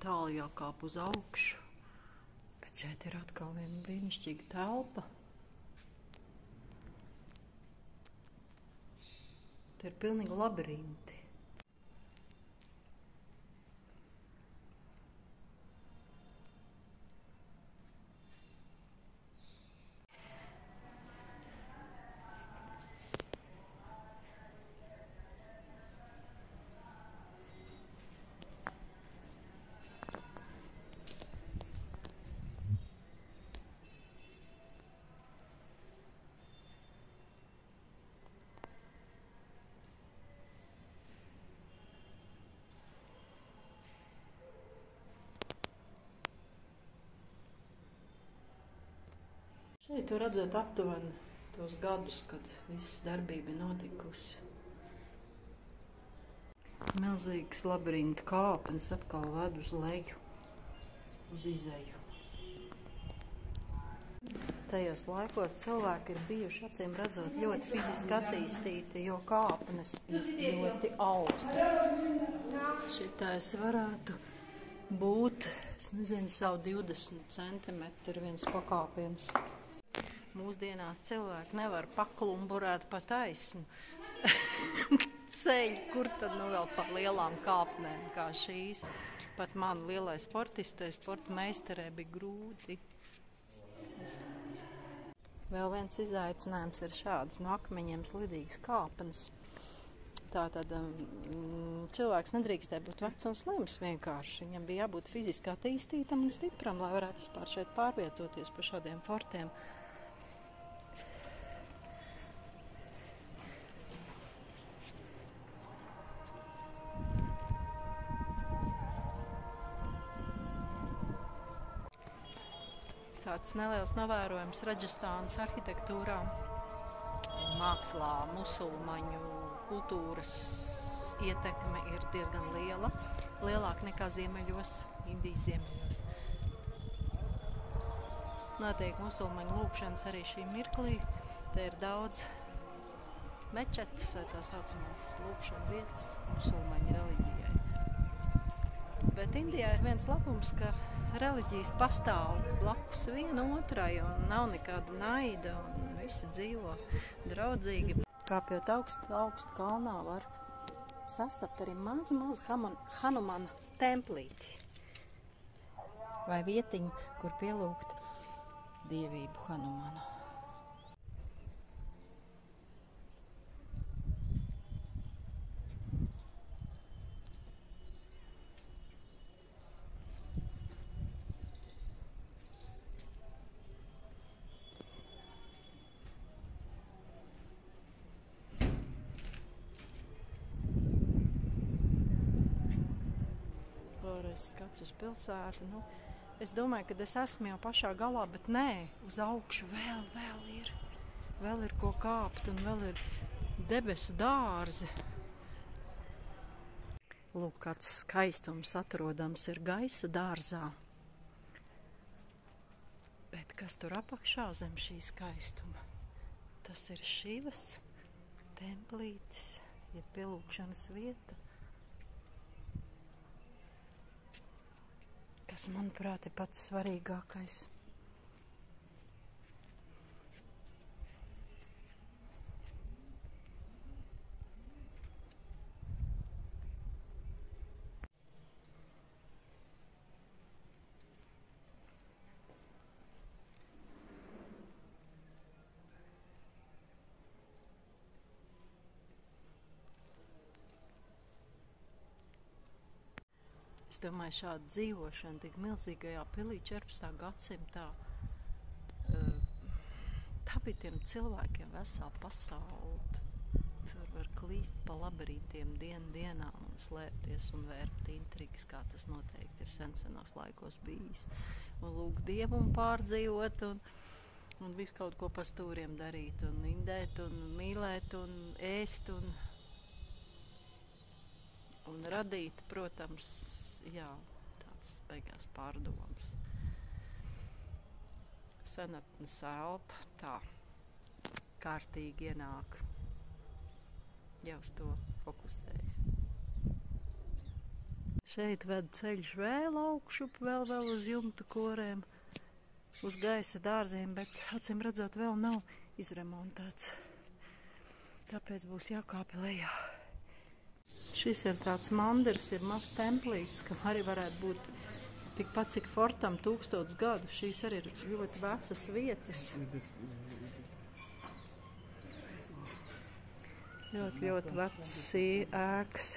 tālu jākāp uz augšu. Bet šeit ir atkal viena brīnišķīga telpa. Te ir pilnīgi labirinti. Šeit var redzēt aptuveni tos gadus, kad viss darbība ir notikusi. Milzīgas labirinta kāpnes atkal ved uz leju, uz izeju. Tajos laikos cilvēki ir bijuši, acīm redzot, ļoti fiziski attīstīti, jo kāpnes ir ļoti augstas. Šitais varētu būt, es nezinu, savu 20 centimetru viens pakāpiens. Mūsdienās cilvēki nevar paklumburēt pa taisnu ceļu, kur tad nu vēl pa lielām kāpnēm kā šīs. Pat man lielai sportistai, sporta meistarē bija grūti. Vēl viens izaicinājums ir šāds no akmeņiem slidīgas kāpnes. Tātad cilvēks nedrīkstēja būt vecs un slims vienkārši. Viņam bija jābūt fiziski attīstītam un stipram, lai varētu vispār šeit pārvietoties pa šādiem fortiem. Tāds neliels novērojums Raģistānas arhitektūrā, mākslā, musulmaņu kultūras ietekme ir diezgan liela, lielāka nekā ziemeļos, Indijas ziemeļos. Notiek musulmaņu lūkšanas arī šī mirklī, te ir daudz mečetes vai tā saucamās lūkšana vietas musulmaņu reliģijai. Bet Indijā ir viens labums, ka reliģijas pastāv blakus viena otrai un nav nekāda naida un visi dzīvo draudzīgi. Kāpjot augstu kalnā var sastapt arī mazu Hanumana templīti vai vietiņu, kur pielūgt dievību Hanumanu. Skats uz pilsētu. Es domāju, ka es esmu jau pašā galā, bet nē, uz augšu vēl ir ko kāpt un vēl ir debesu dārzi. Lūk, kāds skaistums atrodams ir gaisa dārzā. Bet kas tur apakšā zem šī skaistuma? Tas ir Šivas templītis, ja pielūkšanas vieta. Kas, manuprāt, ir pats svarīgākais. Es domāju, šāda dzīvošana tik milzīgajā pilī 14. gadsimtā, tā bija tiem cilvēkiem vesela pasaule. Tur var klīst pa labirintiem dienā un slēpties un vērpt intrigas, kā tas noteikti ir senos laikos bijis. Un lūgt Dievu un pārdzīvot un visu kaut ko pa stūriem darīt un indēt un mīlēt un ēst un radīt, protams, jā, tāds beigās pārdoms. Senatnes elpa tā kārtīgi ienāk, jau uz to fokusējas. Šeit ved ceļš vēl augšup, vēl uz jumtu korēm, uz gaisa dārziem, bet acīm redzot vēl nav izremontēts. Tāpēc būs jākāpj lejā. Šis ir tāds manders, ir mazs templīts, kam arī varētu būt tikpat cik fortam 1000 gadu. Šīs arī ir ļoti vecas vietas. Ļoti vecs ēkas.